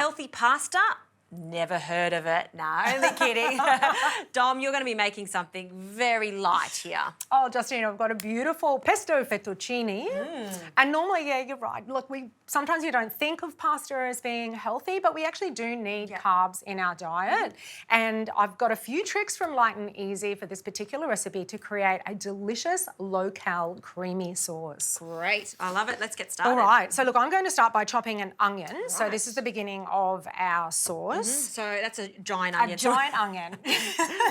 healthy pasta? Never heard of it. No, only kidding. Dom, you're going to be making something very light here. Oh, Justine, I've got a beautiful pesto fettuccine. And normally, yeah, you're right. Look, sometimes you don't think of pasta as being healthy, but we actually do need carbs in our diet. And I've got a few tricks from Light and Easy for this particular recipe to create a delicious, low-cal, creamy sauce. Great. I love it. Let's get started. All right. So, look, I'm going to start by chopping an onion. Right. So this is the beginning of our sauce. So that's a giant onion. A giant onion.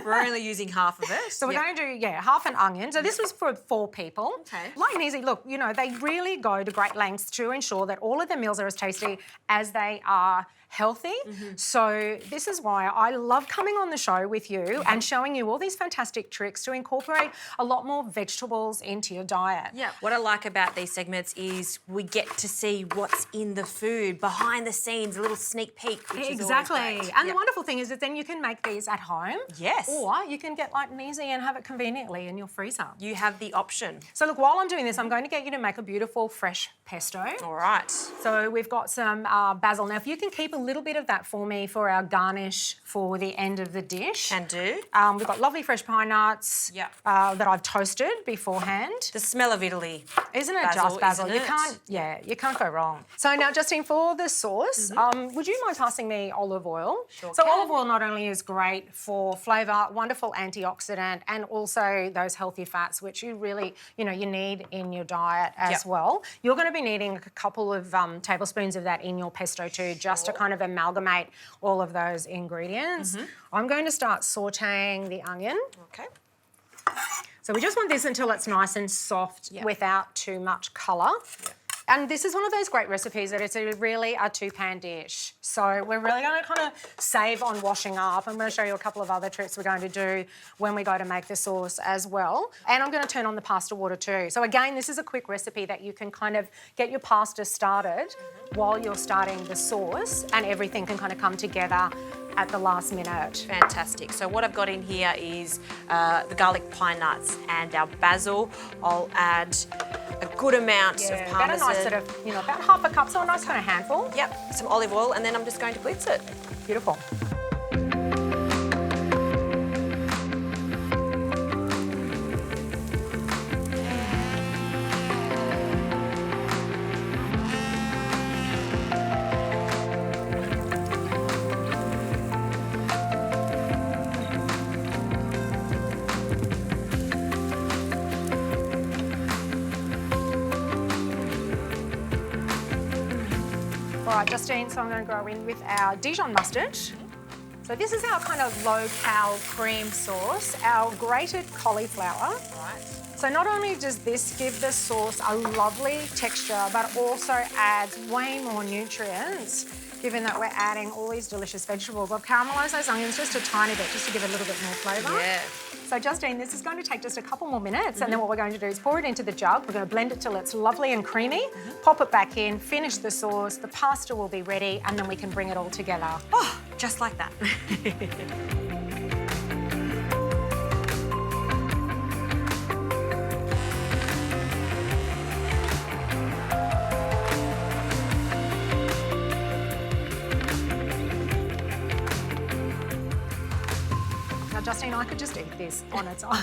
We're only using half of it. So we're going to do, half an onion. So this was for 4 people. Okay. Light and Easy, look, they really go to great lengths to ensure that all of their meals are as tasty as they are healthy. So this is why I love coming on the show with you and showing you all these fantastic tricks to incorporate a lot more vegetables into your diet. Yeah. What I like about these segments is we get to see what's in the food, behind the scenes, a little sneak peek, which is always great. And the wonderful thing is that then you can make these at home. Yes. Or you can get Light and Easy and have it conveniently in your freezer. You have the option. So look, while I'm doing this, I'm going to get you to make a beautiful fresh pesto. All right. So we've got some basil. Now, if you can keep a little bit of that for me for our garnish for the end of the dish. Can do. We've got lovely fresh pine nuts that I've toasted beforehand. The smell of Italy. Isn't it just basil? Isn't You can't go wrong. So now, Justine, for the sauce, would you mind passing me olive oil? Sure So can. olive oil not only is great for flavour, wonderful antioxidant, and also those healthy fats, which you really, you need in your diet as well. You're going to be needing a couple of tablespoons of that in your pesto too, just to kind of amalgamate all of those ingredients. I'm going to start sautéing the onion. Okay. So we just want this until it's nice and soft without too much colour. And this is one of those great recipes that it's really a 2-pan dish. So we're really going to kind of save on washing up. I'm going to show you a couple of other tricks we're going to do when we go to make the sauce as well. And I'm going to turn on the pasta water too. So again, this is a quick recipe that you can kind of get your pasta started while you're starting the sauce, and everything can kind of come together at the last minute. Fantastic. So what I've got in here is the garlic pine nuts and our basil. I'll add a good amount of parmesan. About a nice sort of, about half a cup, so a nice kind of handful. Yep, some olive oil, and then I'm just going to blitz it. Beautiful. All right, Justine, so I'm going to go in with our Dijon mustard. So this is our kind of low-cal cream sauce, our grated cauliflower. Right. So not only does this give the sauce a lovely texture, but also adds way more nutrients, given that we're adding all these delicious vegetables. I've caramelised those onions just a tiny bit, just to give it a little bit more flavour. Yeah. So Justine, this is going to take just a couple more minutes, and then what we're going to do is pour it into the jug. We're going to blend it till it's lovely and creamy, pop it back in, finish the sauce, the pasta will be ready, and then we can bring it all together. Oh, just like that. Now, Justine, I could just eat this on its own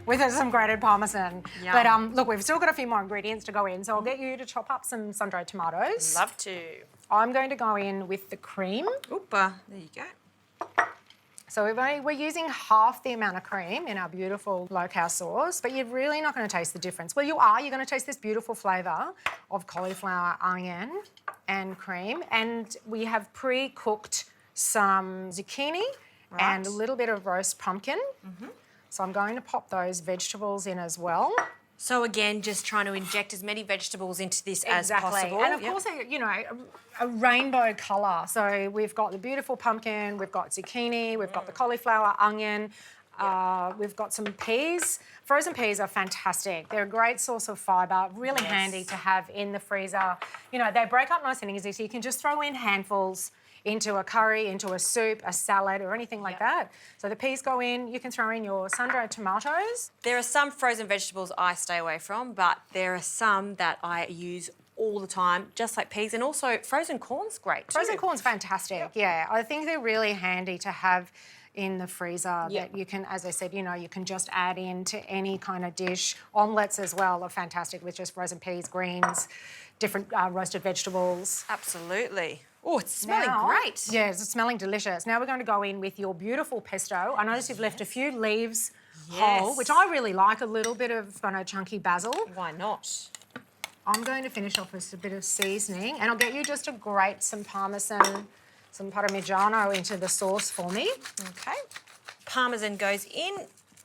with some grated parmesan. Yum. But look, we've still got a few more ingredients to go in, so I'll get you to chop up some sun-dried tomatoes. Love to. I'm going to go in with the cream. Oopa, there you go. So we're using half the amount of cream in our beautiful low-cal sauce, but you're really not going to taste the difference. Well, you are. You're going to taste this beautiful flavour of cauliflower, onion and cream. And we have pre-cooked some zucchini and a little bit of roast pumpkin. So I'm going to pop those vegetables in as well. So again, just trying to inject as many vegetables into this as possible. And of course, a rainbow colour. So we've got the beautiful pumpkin, we've got zucchini, we've got the cauliflower, onion, we've got some peas. Frozen peas are fantastic. They're a great source of fibre, really handy to have in the freezer. They break up nice and easy, so you can just throw in handfuls into a curry, into a soup, a salad, or anything like that. So the peas go in. You can throw in your sun-dried tomatoes. There are some frozen vegetables I stay away from, but there are some that I use all the time, just like peas. And also frozen corn's great too. Frozen corn's fantastic, yeah. I think they're really handy to have in the freezer that you can, as I said, you know, you can just add into any kind of dish. Omelettes as well are fantastic with just frozen peas, greens, different roasted vegetables. Absolutely. Oh, it's smelling great. Yeah, it's smelling delicious. Now we're going to go in with your beautiful pesto. I notice you've left a few leaves whole, which I really like, a little bit of chunky basil. Why not? I'm going to finish off with a bit of seasoning, and I'll get you just to grate some Parmesan, some Parmigiano into the sauce for me. Okay. Parmesan goes in,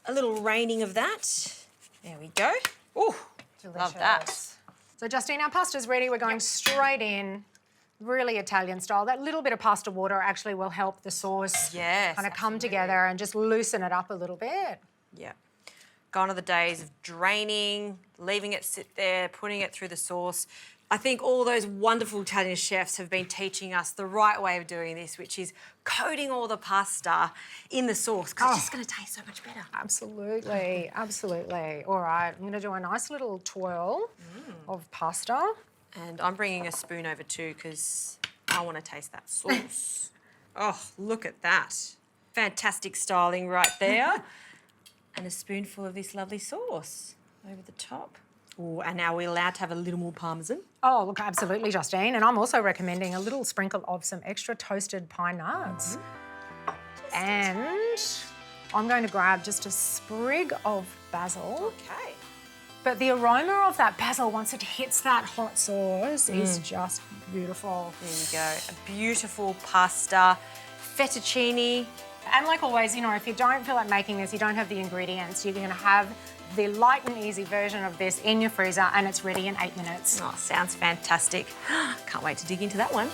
a little raining of that. There we go. Oh, love that. So Justine, our pasta's ready. We're going straight in, really Italian style. That little bit of pasta water actually will help the sauce kind of come together and just loosen it up a little bit. Yeah. Gone are the days of draining, leaving it sit there, putting it through the sauce. I think all those wonderful Italian chefs have been teaching us the right way of doing this, which is coating all the pasta in the sauce, because it's just going to taste so much better. Absolutely, absolutely. All right, I'm going to do a nice little twirl of pasta. And I'm bringing a spoon over too, because I want to taste that sauce. Oh, look at that. Fantastic styling right there. And a spoonful of this lovely sauce over the top. Oh, and now we're allowed to have a little more Parmesan. Oh, look, absolutely, Justine. And I'm also recommending a little sprinkle of some extra toasted pine nuts. And I'm going to grab just a sprig of basil. Okay. But the aroma of that basil, once it hits that hot sauce, is just beautiful. There you go. A beautiful pasta, fettuccine. And like always, you know, if you don't feel like making this, you don't have the ingredients, you're going to have the light and easy version of this in your freezer, and it's ready in 8 minutes. Oh, sounds fantastic. Can't wait to dig into that one.